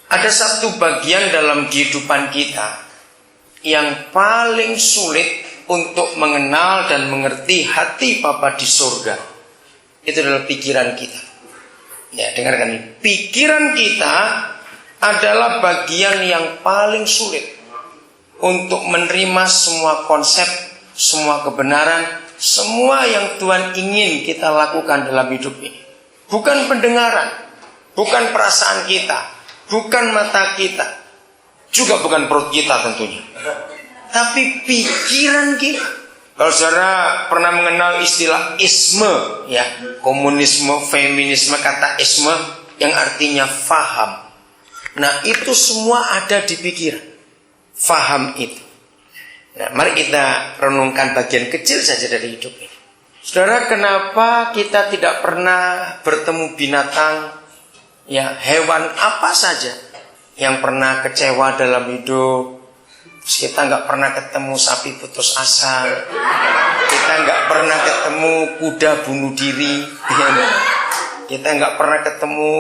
Ada satu bagian dalam kehidupan kita yang paling sulit untuk mengenal dan mengerti hati Bapa di surga. Itu adalah pikiran kita. Ya, dengarkan ini. Pikiran kita adalah bagian yang paling sulit untuk menerima semua konsep, semua kebenaran, semua yang Tuhan ingin kita lakukan dalam hidup ini. Bukan pendengaran, bukan perasaan kita, bukan mata kita, juga bukan perut kita tentunya, tapi pikiran kita. Kalau saudara pernah mengenal istilah isme, ya, komunisme, feminisme, kata isme yang artinya faham. Nah, itu semua ada di pikiran. Faham itu. Nah, mari kita renungkan bagian kecil saja dari hidup ini. Saudara, kenapa kita tidak pernah bertemu binatang, ya, hewan apa saja yang pernah kecewa dalam hidup? Kita nggak pernah ketemu sapi putus asa, kita nggak pernah ketemu kuda bunuh diri, kita nggak pernah ketemu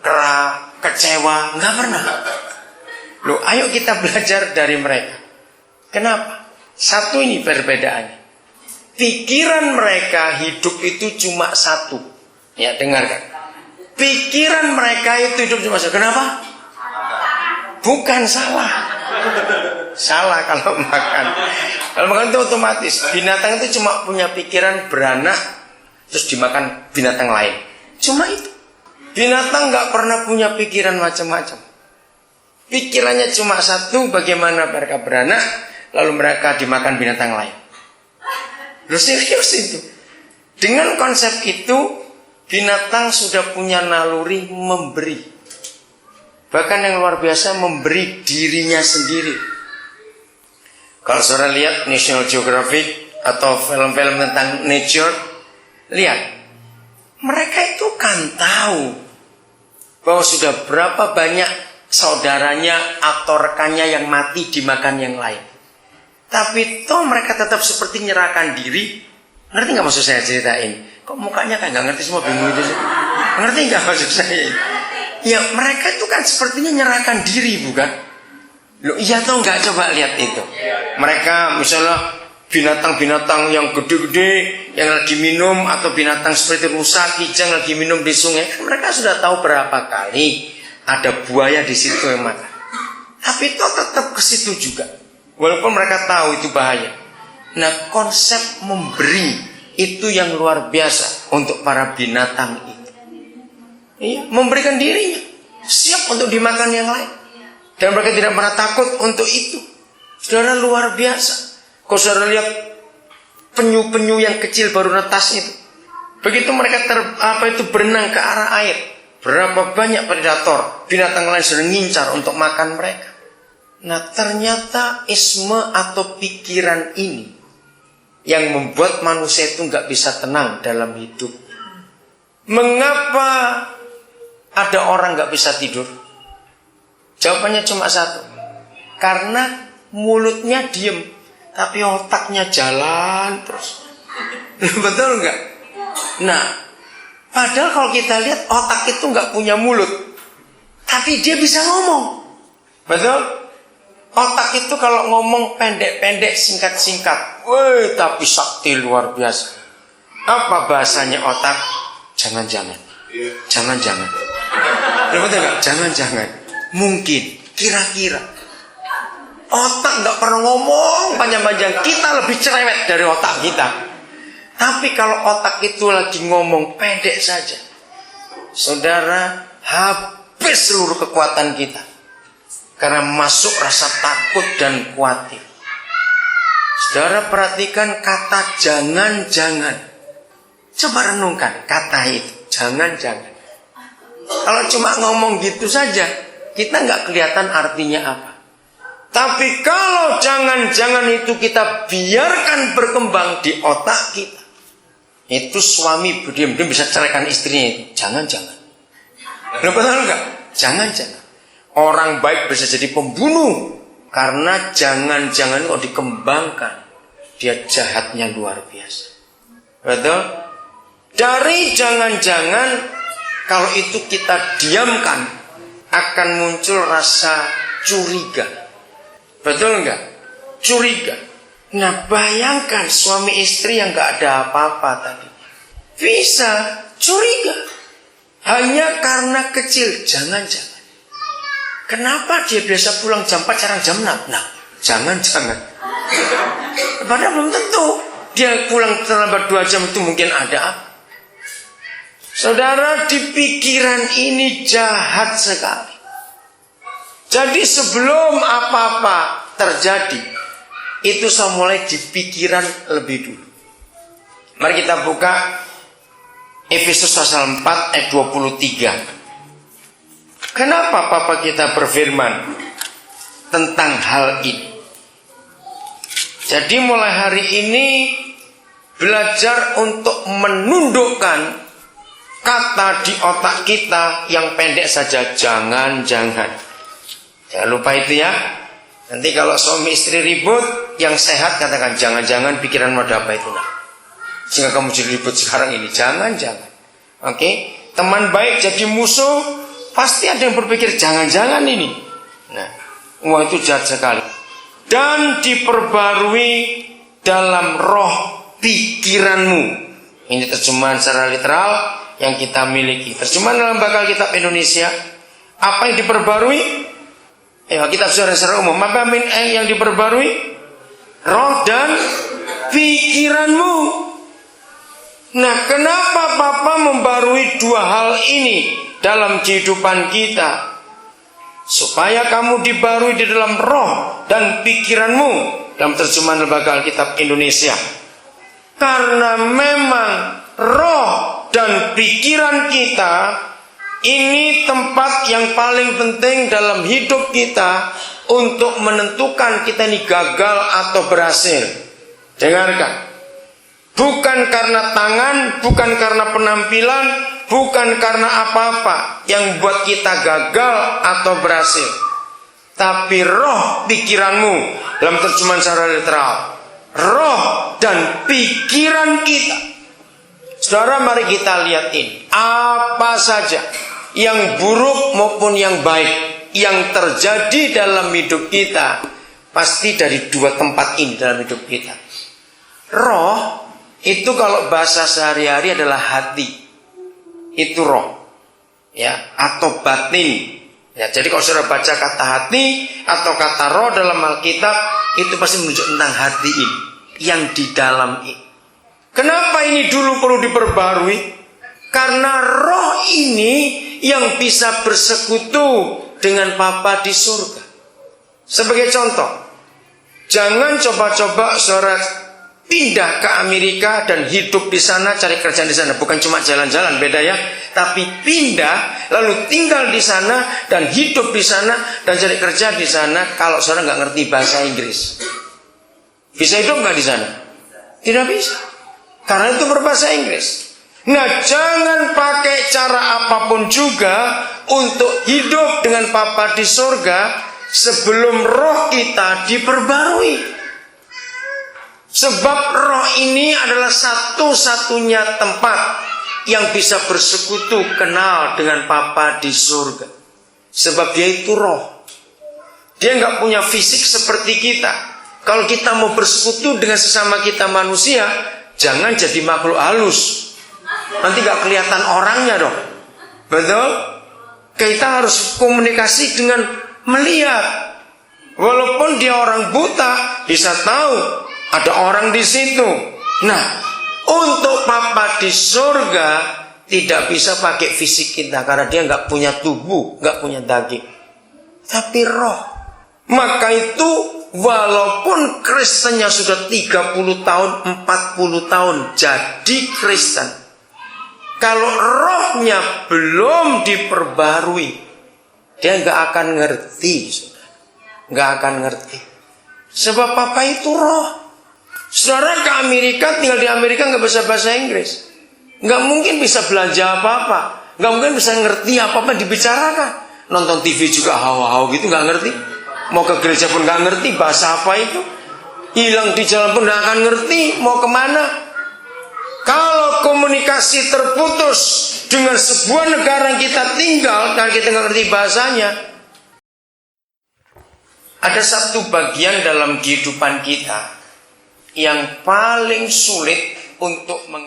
kera kecewa, nggak pernah. Loh, ayo kita belajar dari mereka. Kenapa? Satu ini perbedaannya. Pikiran mereka hidup itu cuma satu. Ya, dengarkan. Pikiran mereka itu hidup cuma satu. Kenapa? Bukan salah. Salah kalau makan. Kalau makan itu otomatis. Binatang itu cuma punya pikiran beranak, terus dimakan binatang lain. Cuma itu. Binatang gak pernah punya pikiran macam-macam. Pikirannya cuma satu, bagaimana mereka beranak, lalu mereka dimakan binatang lain. Loh, serius itu. Dengan konsep itu, binatang sudah punya naluri memberi. Bahkan yang luar biasa, memberi dirinya sendiri. Kalau saudara lihat National Geographic atau film-film tentang nature, lihat, mereka itu kan tahu bahwa sudah berapa banyak saudaranya atau rekannya yang mati dimakan yang lain. Tapi toh mereka tetap seperti nyerahkan diri. Ngerti nggak maksud saya ceritain? Kok mukanya kayak nggak ngerti, semua bingung itu sih? Ngerti nggak maksud saya? Ya, mereka itu kan sepertinya nyerahkan diri, bukan? Loh, iya atau nggak? Coba lihat itu. Mereka misalnya binatang-binatang yang gede-gede yang lagi minum, atau binatang seperti rusa, kijang lagi minum di sungai, mereka sudah tahu berapa kali ada buaya di situ yang makan. Tapi toh tetap ke situ juga, walaupun mereka tahu itu bahaya. Nah, konsep memberi itu yang luar biasa untuk para binatang itu. Iya, memberikan dirinya, siap untuk dimakan yang lain. Dan mereka tidak pernah takut untuk itu. Saudara, luar biasa. Kalau saudara lihat penyu-penyu yang kecil baru netas itu, begitu mereka berenang ke arah air, berapa banyak predator, binatang lain sudah ngincar untuk makan mereka. Nah, ternyata isme atau pikiran ini yang membuat manusia itu nggak bisa tenang dalam hidup. Mengapa ada orang nggak bisa tidur? Jawabannya cuma satu. Karena mulutnya diem, tapi otaknya jalan terus. Betul nggak? Nah, padahal kalau kita lihat otak itu nggak punya mulut, tapi dia bisa ngomong. Betul? Otak itu kalau ngomong pendek-pendek, singkat-singkat. Wih, tapi sakti luar biasa. Apa bahasanya otak? Jangan-jangan. Jangan-jangan. Betul nggak? Jangan-jangan. Mungkin, kira-kira. Otak nggak pernah ngomong panjang-panjang. Kita lebih cerewet dari otak kita. Tapi kalau otak itu lagi ngomong pendek saja, saudara, habis seluruh kekuatan kita. Karena masuk rasa takut dan khawatir. Saudara, perhatikan kata jangan-jangan. Coba renungkan kata itu, jangan-jangan. Kalau cuma ngomong gitu saja, kita nggak kelihatan artinya apa. Tapi kalau jangan-jangan itu kita biarkan berkembang di otak kita, itu suami diam-diam bisa ceraikan istrinya itu. Jangan-jangan. Betul nggak? Jangan-jangan. Orang baik bisa jadi pembunuh karena jangan-jangan kok dikembangkan, dia jahatnya luar biasa. Betul? Dari jangan-jangan, kalau itu kita diamkan, akan muncul rasa curiga. Betul nggak? Curiga. Nah, bayangkan suami istri yang nggak ada apa-apa tadi. Bisa curiga. Hanya karena kecil. Jangan-jangan. Kenapa dia biasa pulang jam 4, sekarang jam 6? Nah, jangan-jangan. Padahal belum tentu. Dia pulang terlambat 2 jam itu mungkin ada. Saudara, di pikiran ini jahat sekali. Jadi sebelum apa-apa terjadi, itu saya mulai di pikiran lebih dulu. Mari kita buka Efesus pasal 4 ayat 23. Kenapa Papa kita berfirman tentang hal ini? Jadi mulai hari ini belajar untuk menundukkan kata di otak kita yang pendek saja, jangan-jangan. Jangan lupa itu ya. Nanti kalau suami istri ribut, yang sehat katakan jangan-jangan pikiranmu ada apa itu nah. Sehingga kamu jadi ribut sekarang ini, jangan-jangan. Oke? Teman baik jadi musuh, pasti ada yang berpikir jangan-jangan ini. Nah, wah itu jahat sekali. Dan diperbarui dalam roh pikiranmu. Ini terjemahan secara literal yang kita miliki. Terjemahan dalam bakal kitab Indonesia. Apa yang diperbarui? Kitab secara umum. Apa yang diperbarui? Roh dan pikiranmu. Nah, kenapa Papa membarui 2 hal ini dalam kehidupan kita? Supaya kamu dibarui di dalam roh dan pikiranmu. Dalam terjemahan lembaga Alkitab Indonesia. Karena memang roh dan pikiran kita ini tempat yang paling penting dalam hidup kita untuk menentukan kita ini gagal atau berhasil. Dengarkan. Bukan karena tangan, bukan karena penampilan, bukan karena apa-apa yang buat kita gagal atau berhasil. Tapi roh pikiranmu, dalam terjemahan secara literal, roh dan pikiran kita. Saudara, mari kita lihat ini. Apa saja yang buruk maupun yang baik yang terjadi dalam hidup kita, pasti dari 2 tempat ini dalam hidup kita. Roh itu kalau bahasa sehari-hari adalah hati. Itu roh. Ya, atau batin. Ya, jadi kalau saudara baca kata hati atau kata roh dalam Alkitab, itu pasti menunjuk tentang hati ini, yang di dalam ini. Kenapa ini dulu perlu diperbarui? Karena roh ini yang bisa bersekutu dengan Bapa di surga. Sebagai contoh, jangan coba-coba saudara pindah ke Amerika dan hidup di sana, cari kerjaan di sana. Bukan cuma jalan-jalan, beda ya. Tapi pindah, lalu tinggal di sana dan hidup di sana dan cari kerja di sana. Kalau saudara nggak ngerti bahasa Inggris, bisa hidup nggak di sana? Tidak bisa, karena itu berbahasa Inggris. Nah, jangan pakai cara apapun juga untuk hidup dengan Bapa di surga sebelum roh kita diperbarui. Sebab roh ini adalah satu-satunya tempat yang bisa bersekutu kenal dengan Bapa di surga. Sebab dia itu roh. Dia nggak punya fisik seperti kita. Kalau kita mau bersekutu dengan sesama kita manusia, jangan jadi makhluk halus. Nanti nggak kelihatan orangnya dong. Betul? Kita harus komunikasi dengan melihat. Walaupun dia orang buta, bisa tahu ada orang di situ. Nah, untuk Bapa di surga tidak bisa pakai fisik kita, karena dia nggak punya tubuh, nggak punya daging, tapi roh. Maka itu walaupun Kristennya sudah 30 tahun, 40 tahun jadi Kristen, kalau rohnya belum diperbarui, dia nggak akan ngerti, nggak akan ngerti. Sebab Papa itu roh. Saudara ke Amerika, tinggal di Amerika nggak bisa bahasa Inggris, nggak mungkin bisa belanja apa-apa, nggak mungkin bisa ngerti apa-apa dibicarakan. Nonton TV juga hawa-hawa gitu, nggak ngerti. Mau ke gereja pun nggak ngerti bahasa apa itu. Hilang di jalan pun nggak akan ngerti mau kemana. Kalau komunikasi terputus dengan sebuah negara yang kita tinggal dan kita nggak ngerti bahasanya, ada satu bagian dalam kehidupan kita yang paling sulit untuk mengenal.